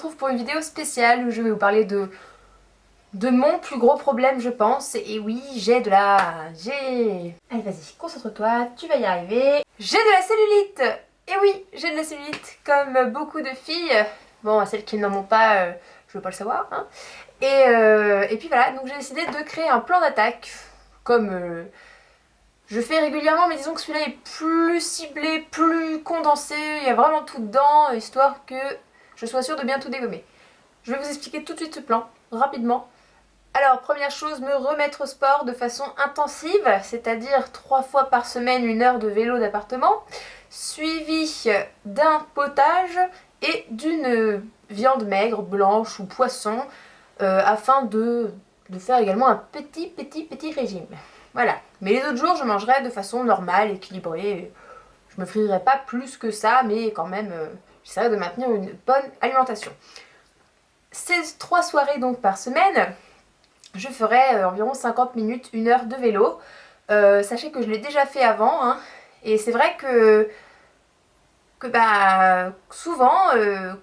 retrouve pour une vidéo spéciale où je vais vous parler de mon plus gros problème, je pense. Et oui, Allez, vas-y, concentre-toi, tu vas y arriver. J'ai de la cellulite. Et oui, j'ai de la cellulite, comme beaucoup de filles. Bon, celles qui n'en ont pas, je veux pas le savoir, hein. Et puis voilà, donc j'ai décidé de créer un plan d'attaque, comme je fais régulièrement, mais disons que celui-là est plus ciblé, plus condensé, il y a vraiment tout dedans, histoire que je sois sûre de bien tout dégommer. Je vais vous expliquer tout de suite ce plan, rapidement. Alors, première chose, me remettre au sport de façon intensive, c'est-à-dire 3 fois par semaine, 1 heure de vélo d'appartement, suivi d'un potage et d'une viande maigre, blanche ou poisson, afin de faire également un petit régime. Voilà. Mais les autres jours, je mangerai de façon normale, équilibrée. Je me frierai pas plus que ça, mais quand même, j'essaierai de maintenir une bonne alimentation. Ces 3 soirées donc par semaine, je ferai environ 50 minutes, 1 heure de vélo. Sachez que je l'ai déjà fait avant, hein, et c'est vrai que souvent,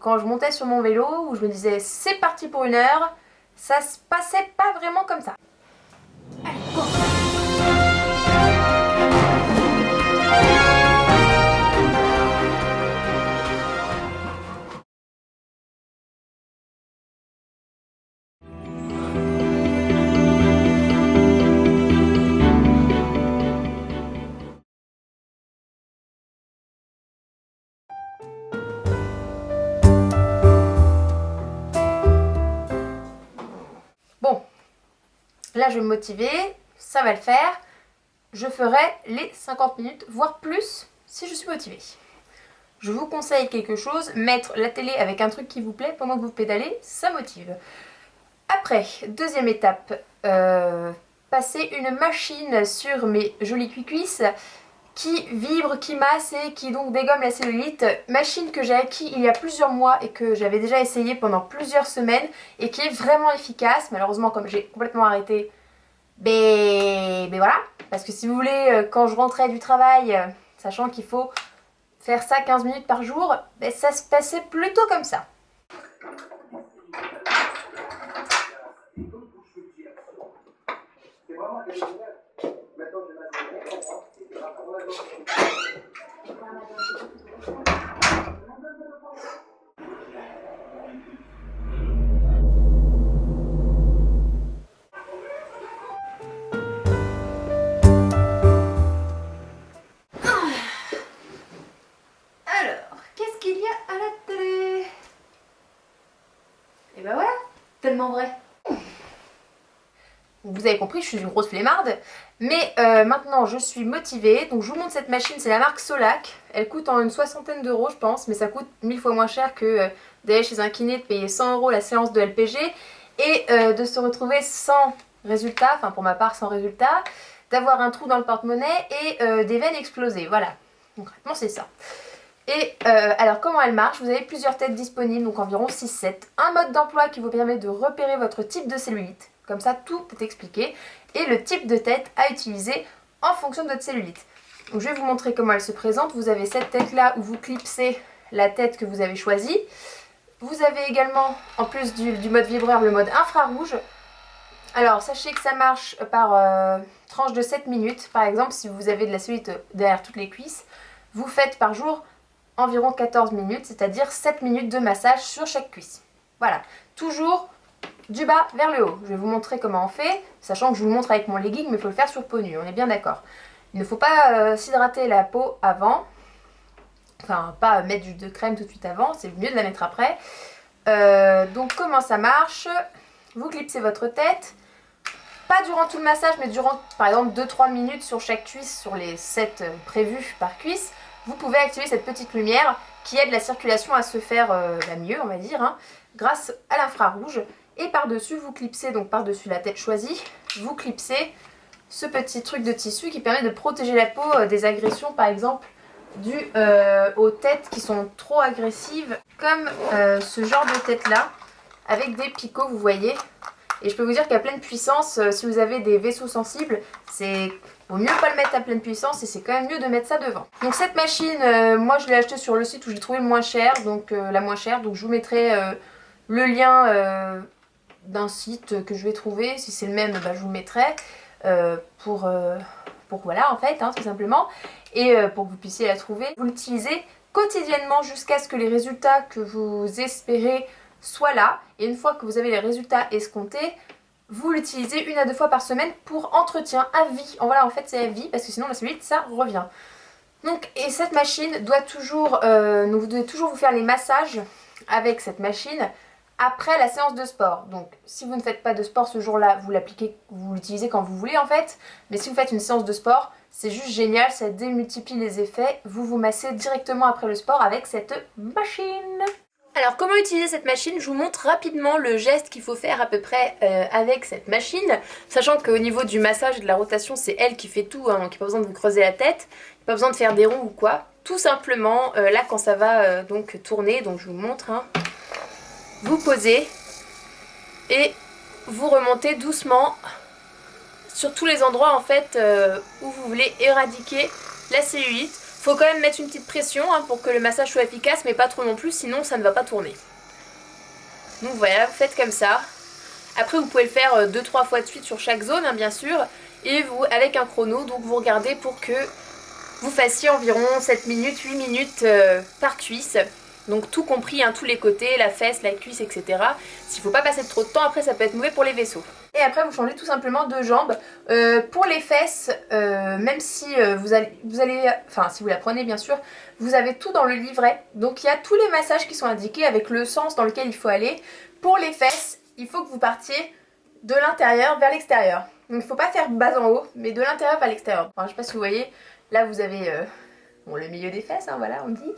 quand je montais sur mon vélo, où je me disais c'est parti pour 1 heure, ça se passait pas vraiment comme ça. Allez, go! Bon, là je vais me motiver, ça va le faire. Je ferai les 50 minutes, voire plus, si je suis motivée. Je vous conseille quelque chose, mettre la télé avec un truc qui vous plaît pendant que vous pédalez, ça motive. Après, deuxième étape, passer une machine sur mes jolies cuisses qui vibre, qui masse et qui donc dégomme la cellulite. Machine que j'ai acquis il y a plusieurs mois et que j'avais déjà essayé pendant plusieurs semaines et qui est vraiment efficace. Malheureusement, comme j'ai complètement arrêté, ben voilà. Parce que si vous voulez, quand je rentrais du travail, sachant qu'il faut faire ça 15 minutes par jour, ben ça se passait plutôt comme ça. Qu'est-ce qu'il y a à la télé? Et ben voilà, tellement vrai. Vous avez compris, je suis une grosse flemmarde. Mais maintenant, je suis motivée. Donc je vous montre cette machine, c'est la marque Solac. Elle coûte en une 60aine d'euros, je pense. Mais ça coûte 1000 fois moins cher que d'aller chez un kiné, de payer 100 € la séance de LPG. Et de se retrouver sans résultat, enfin pour ma part sans résultat. D'avoir un trou dans le porte-monnaie et des veines explosées. Voilà, concrètement c'est ça. Et alors comment elle marche? Vous avez plusieurs têtes disponibles, donc environ 6-7. Un mode d'emploi qui vous permet de repérer votre type de cellulite. Comme ça tout est expliqué. Et le type de tête à utiliser en fonction de votre cellulite. Donc je vais vous montrer comment elle se présente. Vous avez cette tête là où vous clipsez la tête que vous avez choisie. Vous avez également, en plus du mode vibreur, le mode infrarouge. Alors sachez que ça marche par tranche de 7 minutes. Par exemple, si vous avez de la cellulite derrière toutes les cuisses, vous faites par jour environ 14 minutes, c'est-à-dire 7 minutes de massage sur chaque cuisse. Voilà, toujours du bas vers le haut. Je vais vous montrer comment on fait, sachant que je vous le montre avec mon legging, mais il faut le faire sur peau nue, on est bien d'accord. Il ne faut pas s'hydrater la peau avant, enfin pas mettre de crème tout de suite avant, c'est mieux de la mettre après. Donc comment ça marche? Vous clipsez votre tête, pas durant tout le massage, mais durant par exemple 2-3 minutes sur chaque cuisse, sur les 7 prévues par cuisse. Vous pouvez activer cette petite lumière qui aide la circulation à se faire mieux, on va dire, hein, grâce à l'infrarouge. Et par-dessus, vous clipsez, donc par-dessus la tête choisie, vous clipsez ce petit truc de tissu qui permet de protéger la peau des agressions, par exemple, dues aux têtes qui sont trop agressives, comme ce genre de tête-là, avec des picots, vous voyez. Et je peux vous dire qu'à pleine puissance, si vous avez des vaisseaux sensibles, c'est vaut mieux pas le mettre à pleine puissance et c'est quand même mieux de mettre ça devant. Donc cette machine, moi je l'ai achetée sur le site où j'ai trouvé le moins cher, donc la moins chère, donc je vous mettrai le lien d'un site que je vais trouver. Si c'est le même, bah, je vous le mettrai pour voilà en fait, hein, tout simplement. Et pour que vous puissiez la trouver. Vous l'utilisez quotidiennement jusqu'à ce que les résultats que vous espérez soient là. Et une fois que vous avez les résultats escomptés, vous l'utilisez 1 à 2 fois par semaine pour entretien à vie. Voilà, en fait c'est à vie parce que sinon la cellulite ça revient. Donc, et cette machine doit toujours, vous devez toujours vous faire les massages avec cette machine après la séance de sport. Donc si vous ne faites pas de sport ce jour-là, vous l'appliquez, vous l'utilisez quand vous voulez en fait. Mais si vous faites une séance de sport, c'est juste génial, ça démultiplie les effets. Vous vous massez directement après le sport avec cette machine. Alors comment utiliser cette machine? Je vous montre rapidement le geste qu'il faut faire à peu près avec cette machine, sachant qu'au niveau du massage et de la rotation c'est elle qui fait tout, hein, donc il n'y a pas besoin de vous creuser la tête, pas besoin de faire des ronds ou quoi. Tout simplement là quand ça va donc tourner, donc je vous montre, hein, vous posez et vous remontez doucement sur tous les endroits en fait où vous voulez éradiquer la cellulite. Faut quand même mettre une petite pression hein, pour que le massage soit efficace, mais pas trop non plus, sinon ça ne va pas tourner. Donc voilà, vous faites comme ça. Après vous pouvez le faire 2-3 fois de suite sur chaque zone hein, bien sûr. Et vous avec un chrono, donc vous regardez pour que vous fassiez environ 7 minutes, 8 minutes par cuisse. Donc tout compris, hein, tous les côtés, la fesse, la cuisse, etc. S'il ne faut pas passer trop de temps, après ça peut être mauvais pour les vaisseaux. Et après vous changez tout simplement de jambe. Pour les fesses, même si vous allez, enfin si vous la prenez bien sûr, vous avez tout dans le livret. Donc il y a tous les massages qui sont indiqués avec le sens dans lequel il faut aller. Pour les fesses, il faut que vous partiez de l'intérieur vers l'extérieur. Donc il ne faut pas faire bas en haut, mais de l'intérieur vers l'extérieur. Enfin, je ne sais pas si vous voyez, là vous avez bon, le milieu des fesses, hein, voilà on dit.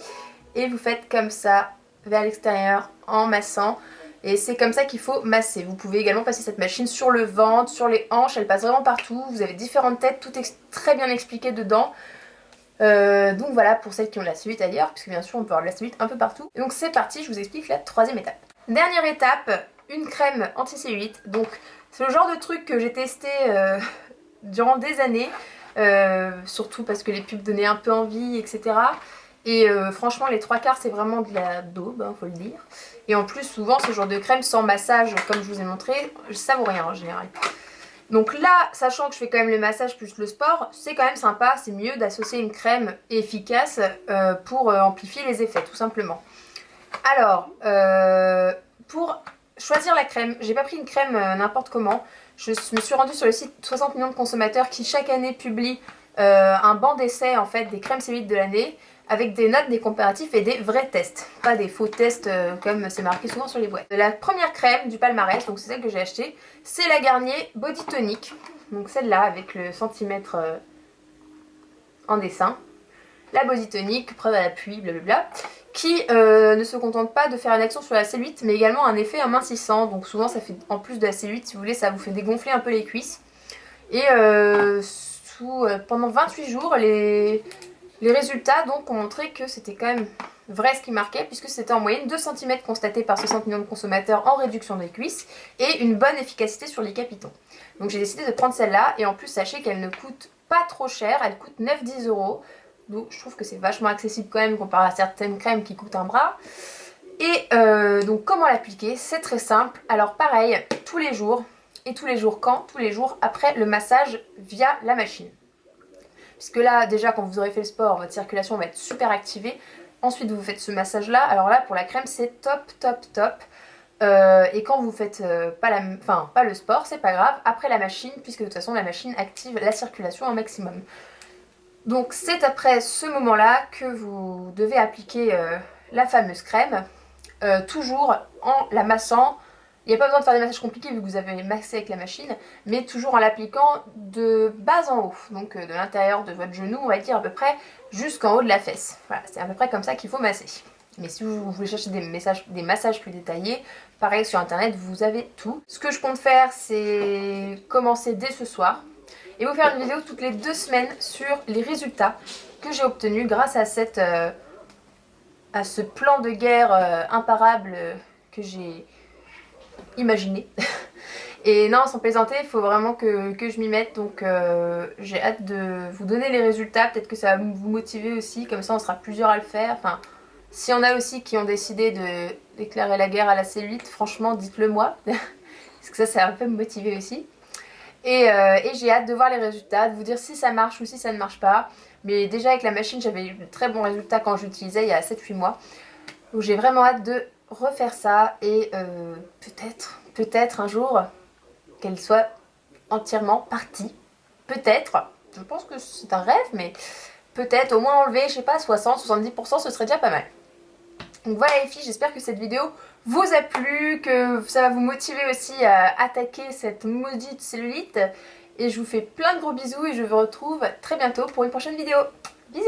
Et vous faites comme ça vers l'extérieur en massant. Et c'est comme ça qu'il faut masser. Vous pouvez également passer cette machine sur le ventre, sur les hanches, elle passe vraiment partout. Vous avez différentes têtes, tout est très bien expliqué dedans. Donc voilà pour celles qui ont de la cellulite ailleurs, puisque bien sûr on peut avoir de la cellulite un peu partout. Et donc c'est parti, je vous explique la 3e étape. Dernière étape, une crème anti-cellulite. Donc c'est le genre de truc que j'ai testé durant des années, surtout parce que les pubs donnaient un peu envie, etc. Et franchement les 3/4 c'est vraiment de la daube, hein, faut le dire. Et en plus souvent ce genre de crème sans massage comme je vous ai montré, ça vaut rien en général. Donc là, sachant que je fais quand même le massage plus le sport, c'est quand même sympa, c'est mieux d'associer une crème efficace pour amplifier les effets tout simplement. Alors, pour choisir la crème, j'ai pas pris une crème n'importe comment. Je me suis rendue sur le site 60 millions de consommateurs qui chaque année publie un banc d'essai en fait des crèmes cellulites de l'année, avec des notes, des comparatifs et des vrais tests, pas des faux tests comme c'est marqué souvent sur les boîtes. La première crème du palmarès, donc c'est celle que j'ai achetée, c'est la Garnier Body Tonic, donc celle-là avec le centimètre en dessin. La Body Tonic, preuve à l'appui, blablabla, qui ne se contente pas de faire une action sur la cellulite, mais également un effet amincissant, donc souvent ça fait, en plus de la cellulite, si vous voulez, ça vous fait dégonfler un peu les cuisses. Et pendant 28 jours, les résultats donc ont montré que c'était quand même vrai ce qui marquait, puisque c'était en moyenne 2 cm constatés par 60 millions de consommateurs en réduction des cuisses et une bonne efficacité sur les capitons. Donc j'ai décidé de prendre celle-là, et en plus sachez qu'elle ne coûte pas trop cher, elle coûte 9-10 €. Donc je trouve que c'est vachement accessible quand même comparé à certaines crèmes qui coûtent un bras. Et donc comment l'appliquer? C'est très simple. Alors pareil, tous les jours. Et tous les jours quand? Tous les jours après le massage via la machine. Puisque là, déjà, quand vous aurez fait le sport, votre circulation va être super activée. Ensuite, vous faites ce massage-là. Alors là, pour la crème, c'est top, top, top. Et quand vous faites pas le sport, c'est pas grave, après la machine, puisque de toute façon, la machine active la circulation au maximum. Donc, c'est après ce moment-là que vous devez appliquer la fameuse crème, toujours en la massant. Il n'y a pas besoin de faire des massages compliqués vu que vous avez massé avec la machine, mais toujours en l'appliquant de bas en haut, donc de l'intérieur de votre genou, on va dire à peu près jusqu'en haut de la fesse. Voilà, c'est à peu près comme ça qu'il faut masser. Mais si vous voulez chercher des massages plus détaillés, pareil sur internet, vous avez tout. Ce que je compte faire, c'est commencer dès ce soir et vous faire une vidéo toutes les 2 semaines sur les résultats que j'ai obtenus grâce à ce plan de guerre imparable que j'ai imaginé. Et non, sans plaisanter, il faut vraiment que je m'y mette, donc j'ai hâte de vous donner les résultats, peut-être que ça va vous motiver aussi, comme ça on sera plusieurs à le faire, enfin S'il y en a aussi qui ont décidé de déclarer la guerre à la cellulite, franchement dites-le moi, parce que ça va un peu me motiver aussi. Et j'ai hâte de voir les résultats, de vous dire si ça marche ou si ça ne marche pas. Mais déjà avec la machine, j'avais eu de très bons résultats quand je l'utilisais il y a 7-8 mois. Donc j'ai vraiment hâte de refaire ça et peut-être un jour qu'elle soit entièrement partie. Peut-être, je pense que c'est un rêve, mais peut-être au moins enlever, je sais pas, 60-70%, ce serait déjà pas mal. Donc voilà les filles, j'espère que cette vidéo vous a plu, que ça va vous motiver aussi à attaquer cette maudite cellulite. Et je vous fais plein de gros bisous et je vous retrouve très bientôt pour une prochaine vidéo. Bisous!